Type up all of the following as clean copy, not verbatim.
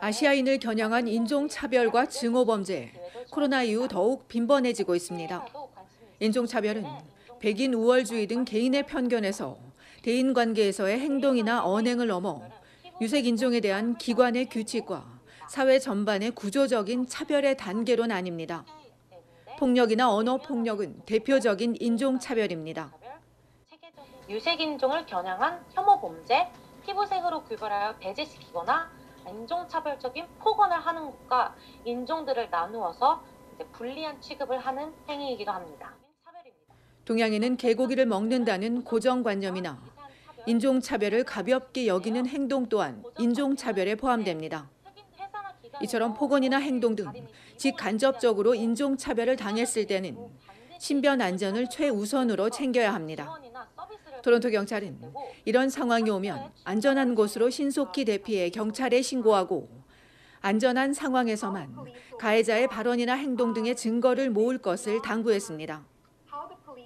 아시아인을 겨냥한 인종차별과 증오범죄, 코로나 이후 더욱 빈번해지고 있습니다. 인종차별은 백인 우월주의 등 개인의 편견에서 대인관계에서의 행동이나 언행을 넘어 유색인종에 대한 기관의 규칙과 사회 전반의 구조적인 차별의 단계로 나뉩니다. 폭력이나 언어폭력은 대표적인 인종차별입니다. 유색인종을 겨냥한 혐오범죄, 피부색으로 구별하여 배제시키거나 인종차별적인 폭언을 하는 것과 인종들을 나누어서 불리한 취급을 하는 행위이기도 합니다. 동양인은 개고기를 먹는다는 고정관념이나 인종차별을 가볍게 여기는 행동 또한 인종차별에 포함됩니다. 이처럼 폭언이나 행동 등 직간접적으로 인종차별을 당했을 때는 신변 안전을 최우선으로 챙겨야 합니다. 토론토 경찰은 이런 상황이 오면 안전한 곳으로 신속히 대피해 경찰에 신고하고 안전한 상황에서만 가해자의 발언이나 행동 등의 증거를 모을 것을 당부했습니다.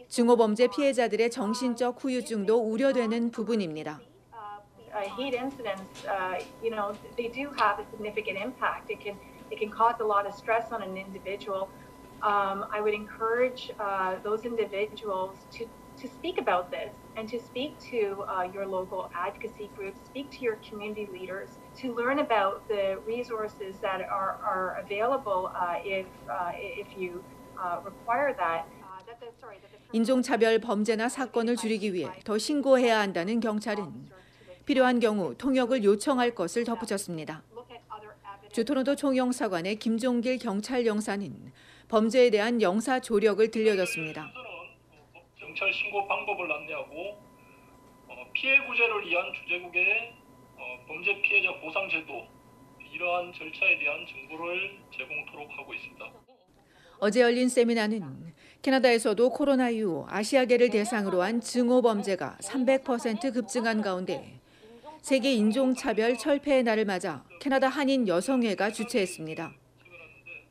증오범죄 피해자들의 정신적 후유증도 우려되는 부분입니다. Hate incidents, they do have a significant impact. It can cause a lot of stress on an individual. I would encourage those individuals to speak about this and to speak to your local advocacy groups, speak to your community leaders, to learn about the resources that are available if you require that. 인종차별 범죄나 사건을 줄이기 위해 더 신고해야 한다는 경찰은 필요한 경우 통역을 요청할 것을 덧붙였습니다. 주 토론토 총영사관의 김종길 경찰 영사는 범죄에 대한 영사 조력을 들려줬습니다. 경찰 신고 방법을 안내하고 피해 구제를 위한 주재국의 범죄 피해자 보상 제도 이러한 절차에 대한 정보를 제공토록 하고 있습니다. 어제 열린 세미나는 캐나다에서도 코로나 이후 아시아계를 대상으로 한 증오범죄가 300% 급증한 가운데 세계 인종차별 철폐의 날을 맞아 캐나다 한인 여성회가 주최했습니다.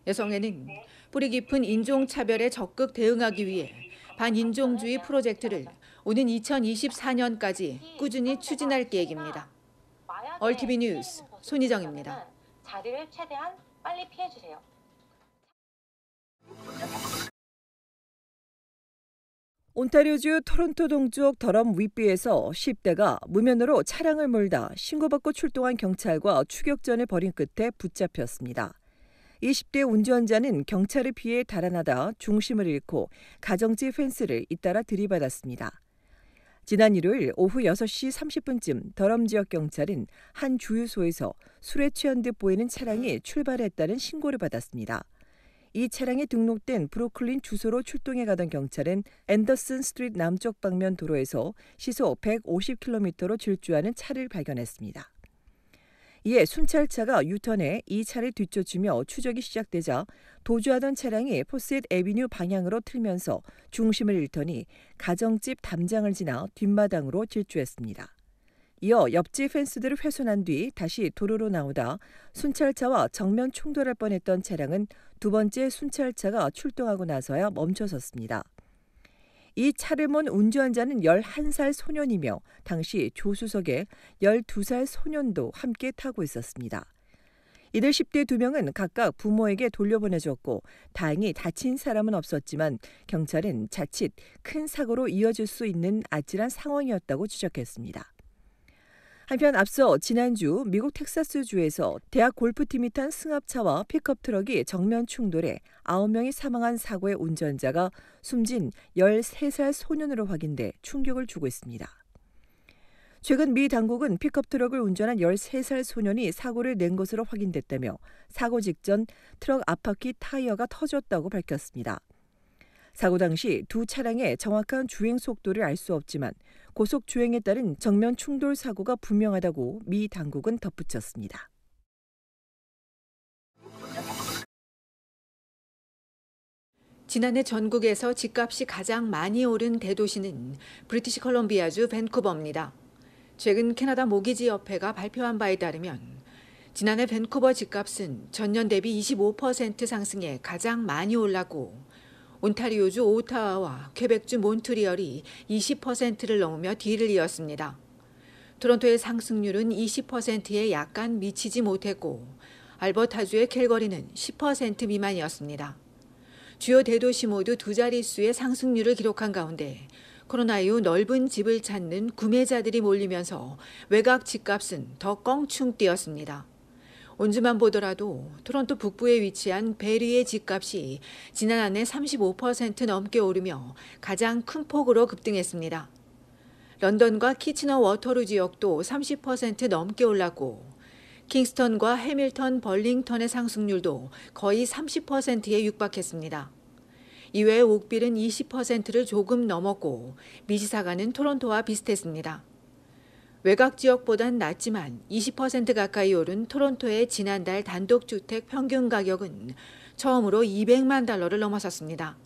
여성회는 뿌리 깊은 인종차별에 적극 대응하기 위해 반인종주의 프로젝트를 오는 2024년까지 꾸준히 추진할 계획입니다. 얼티비 뉴스 손희정입니다. 자리를 최대한 빨리 피해주세요. 온타리오주 토론토 동쪽 더럼 윗비에서 10대가 무면으로 차량을 몰다 신고받고 출동한 경찰과 추격전을 벌인 끝에 붙잡혔습니다. 20대 운전자는 경찰을 피해 달아나다 중심을 잃고 가정집 펜스를 잇따라 들이받았습니다. 지난 일요일 오후 6시 30분쯤 더럼 지역 경찰은 한 주유소에서 술에 취한 듯 보이는 차량이 출발했다는 신고를 받았습니다. 이 차량이 등록된 브루클린 주소로 출동해 가던 경찰은 앤더슨 스트리트 남쪽 방면 도로에서 시속 150km로 질주하는 차를 발견했습니다. 이에 순찰차가 유턴해 이 차를 뒤쫓으며 추적이 시작되자 도주하던 차량이 포셋 애비뉴 방향으로 틀면서 중심을 잃더니 가정집 담장을 지나 뒷마당으로 질주했습니다. 이어 옆집 펜스들을 훼손한 뒤 다시 도로로 나오다 순찰차와 정면 충돌할 뻔했던 차량은 두 번째 순찰차가 출동하고 나서야 멈춰섰습니다. 이 차를 몬 운전자는 11살 소년이며 당시 조수석에 12살 소년도 함께 타고 있었습니다. 이들 10대 2명은 각각 부모에게 돌려보내졌고 다행히 다친 사람은 없었지만 경찰은 자칫 큰 사고로 이어질 수 있는 아찔한 상황이었다고 지적했습니다. 한편 앞서 지난주 미국 텍사스주에서 대학 골프팀이 탄 승합차와 픽업 트럭이 정면 충돌해 9명이 사망한 사고의 운전자가 숨진 13살 소년으로 확인돼 충격을 주고 있습니다. 최근 미 당국은 픽업 트럭을 운전한 13살 소년이 사고를 낸 것으로 확인됐다며 사고 직전 트럭 앞바퀴 타이어가 터졌다고 밝혔습니다. 사고 당시 두 차량의 정확한 주행 속도를 알 수 없지만 고속 주행에 따른 정면 충돌 사고가 분명하다고 미 당국은 덧붙였습니다. 지난해 전국에서 집값이 가장 많이 오른 대도시는 브리티시 컬럼비아주 밴쿠버입니다. 최근 캐나다 모기지협회가 발표한 바에 따르면 지난해 밴쿠버 집값은 전년 대비 25% 상승해 가장 많이 올랐고 온타리오주 오타와와 퀘벡주 몬트리올이 20%를 넘으며 뒤를 이었습니다. 토론토의 상승률은 20%에 약간 미치지 못했고 알버타주의 캘거리는 10% 미만이었습니다. 주요 대도시 모두 두 자릿수의 상승률을 기록한 가운데 코로나 이후 넓은 집을 찾는 구매자들이 몰리면서 외곽 집값은 더 껑충 뛰었습니다. 온주만 보더라도 토론토 북부에 위치한 베리의 집값이 지난 한 해 35% 넘게 오르며 가장 큰 폭으로 급등했습니다. 런던과 키치너 워터루 지역도 30% 넘게 올랐고 킹스턴과 해밀턴, 벌링턴의 상승률도 거의 30%에 육박했습니다. 이외에 옥빌은 20%를 조금 넘었고 미시사가는 토론토와 비슷했습니다. 외곽 지역보단 낮지만 20% 가까이 오른 토론토의 지난달 단독주택 평균 가격은 처음으로 $200만 넘어섰습니다.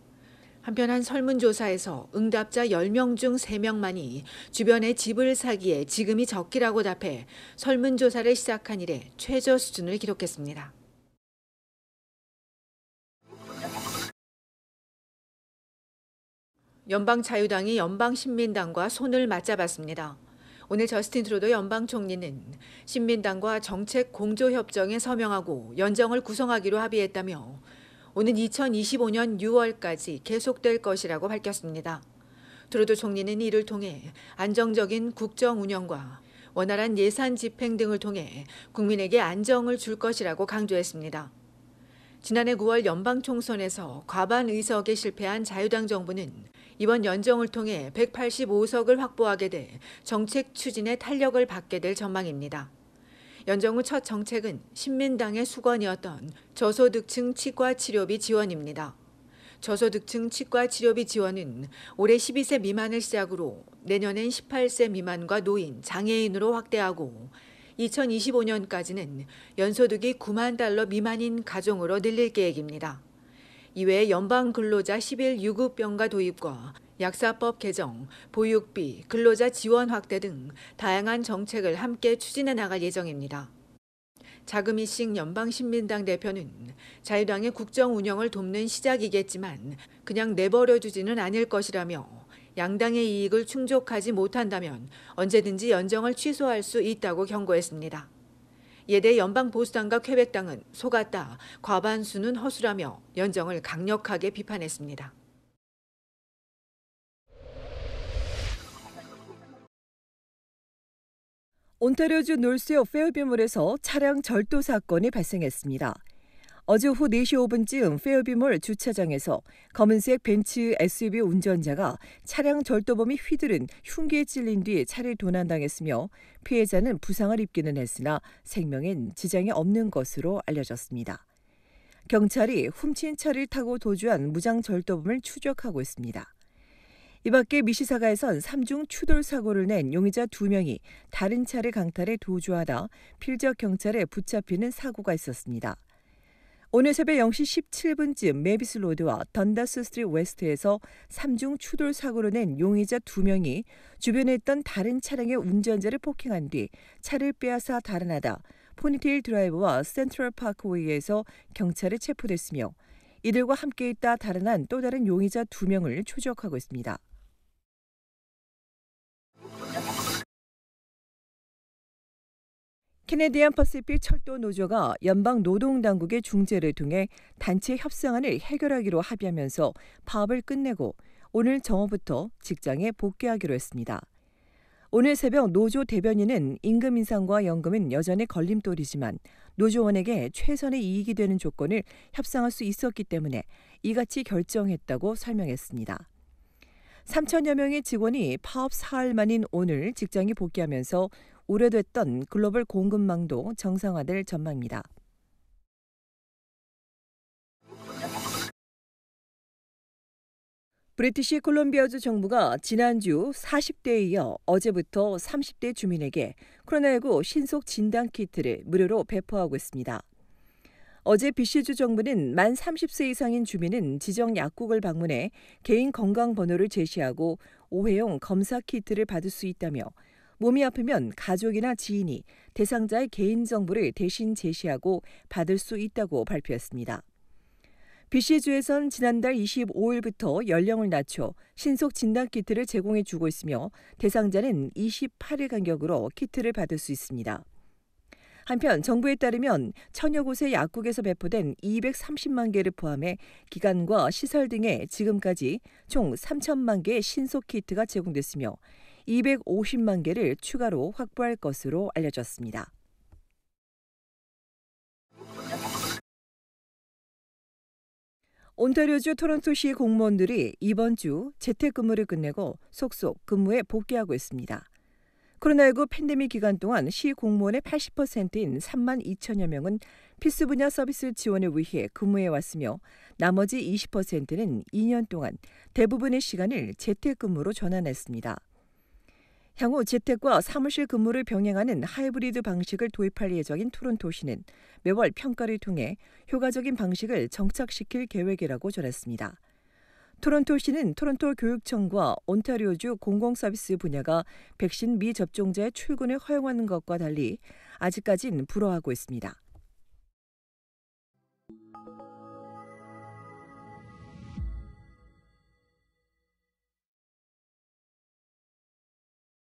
한편 한 설문조사에서 응답자 10명 중 3명만이 주변에 집을 사기에 지금이 적기라고 답해 설문조사를 시작한 이래 최저 수준을 기록했습니다. 연방자유당이 연방신민당과 손을 맞잡았습니다. 오늘 저스틴 트루도 연방 총리는 신민당과 정책 공조협정에 서명하고 연정을 구성하기로 합의했다며 오는 2025년 6월까지 계속될 것이라고 밝혔습니다. 트루도 총리는 이를 통해 안정적인 국정 운영과 원활한 예산 집행 등을 통해 국민에게 안정을 줄 것이라고 강조했습니다. 지난해 9월 연방 총선에서 과반 의석에 실패한 자유당 정부는 이번 연정을 통해 185석을 확보하게 돼 정책 추진에 탄력을 받게 될 전망입니다. 연정 후 첫 정책은 신민당의 수건이었던 저소득층 치과 치료비 지원입니다. 저소득층 치과 치료비 지원은 올해 12세 미만을 시작으로 내년엔 18세 미만과 노인, 장애인으로 확대하고 2025년까지는 연소득이 $9만 미만인 가정으로 늘릴 계획입니다. 이외에 연방 근로자 10일 유급병가 도입과 약사법 개정, 보육비, 근로자 지원 확대 등 다양한 정책을 함께 추진해 나갈 예정입니다. 자금이식 연방신민당 대표는 자유당의 국정 운영을 돕는 시작이겠지만 그냥 내버려 두지는 않을 것이라며 양당의 이익을 충족하지 못한다면 언제든지 연정을 취소할 수 있다고 경고했습니다. 이에 대해 연방보수당과 퀘벡당은 속았다, 과반수는 허술하며 연정을 강력하게 비판했습니다. 온타리오주 놀스역 페어비몰에서 차량 절도 사건이 발생했습니다. 어제 오후 4시 5분쯤 페어비몰 주차장에서 검은색 벤츠 SUV 운전자가 차량 절도범이 휘두른 흉기에 찔린 뒤 차를 도난당했으며 피해자는 부상을 입기는 했으나 생명엔 지장이 없는 것으로 알려졌습니다. 경찰이 훔친 차를 타고 도주한 무장 절도범을 추적하고 있습니다. 이 밖에 미시사가에선 3중 추돌 사고를 낸 용의자 2명이 다른 차를 강탈해 도주하다 필적 경찰에 붙잡히는 사고가 있었습니다. 오늘 새벽 0시 17분쯤 메비스 로드와 던다스 스트리트 웨스트에서 3중 추돌 사고를 낸 용의자 2명이 주변에 있던 다른 차량의 운전자를 폭행한 뒤 차를 빼앗아 달아나다 포니테일 드라이브와 센트럴 파크웨이에서 경찰에 체포됐으며 이들과 함께 있다 달아난 또 다른 용의자 2명을 추적하고 있습니다. 캐네디안 퍼시픽 철도 노조가 연방 노동당국의 중재를 통해 단체 협상안을 해결하기로 합의하면서 파업을 끝내고 오늘 정오부터 직장에 복귀하기로 했습니다. 오늘 새벽 노조 대변인은 임금 인상과 연금은 여전히 걸림돌이지만 노조원에게 최선의 이익이 되는 조건을 협상할 수 있었기 때문에 이같이 결정했다고 설명했습니다. 3천여 명의 직원이 파업 사흘 만인 오늘 직장에 복귀하면서 우려됐던 글로벌 공급망도 정상화될 전망입니다. 브리티시 콜롬비아주 정부가 지난주 40대에 이어 어제부터 30대 주민에게 코로나19 신속 진단 키트를 무료로 배포하고 있습니다. 어제 BC주 정부는 만 30세 이상인 주민은 지정 약국을 방문해 개인 건강번호를 제시하고 5회용 검사 키트를 받을 수 있다며 몸이 아프면 가족이나 지인이 대상자의 개인정보를 대신 제시하고 받을 수 있다고 발표했습니다. BC주에선 지난달 25일부터 연령을 낮춰 신속 진단 키트를 제공해 주고 있으며 대상자는 28일 간격으로 키트를 받을 수 있습니다. 한편 정부에 따르면 천여 곳의 약국에서 배포된 230만 개를 포함해 기관과 시설 등에 지금까지 총 3천만 개의 신속 키트가 제공됐으며 250만 개를 추가로 확보할 것으로 알려졌습니다. 온타리오주 토론토시 공무원들이 이번 주 재택근무를 끝내고 속속 근무에 복귀하고 있습니다. 코로나19 팬데믹 기간 동안 시 공무원의 80%인 3만 2천여 명은 필수 분야 서비스 지원을 위해 근무해 왔으며 나머지 20%는 2년 동안 대부분의 시간을 재택근무로 전환했습니다. 향후 재택과 사무실 근무를 병행하는 하이브리드 방식을 도입할 예정인 토론토시는 매월 평가를 통해 효과적인 방식을 정착시킬 계획이라고 전했습니다. 토론토시는 토론토 교육청과 온타리오주 공공서비스 분야가 백신 미접종자의 출근을 허용하는 것과 달리 아직까진 불허하고 있습니다.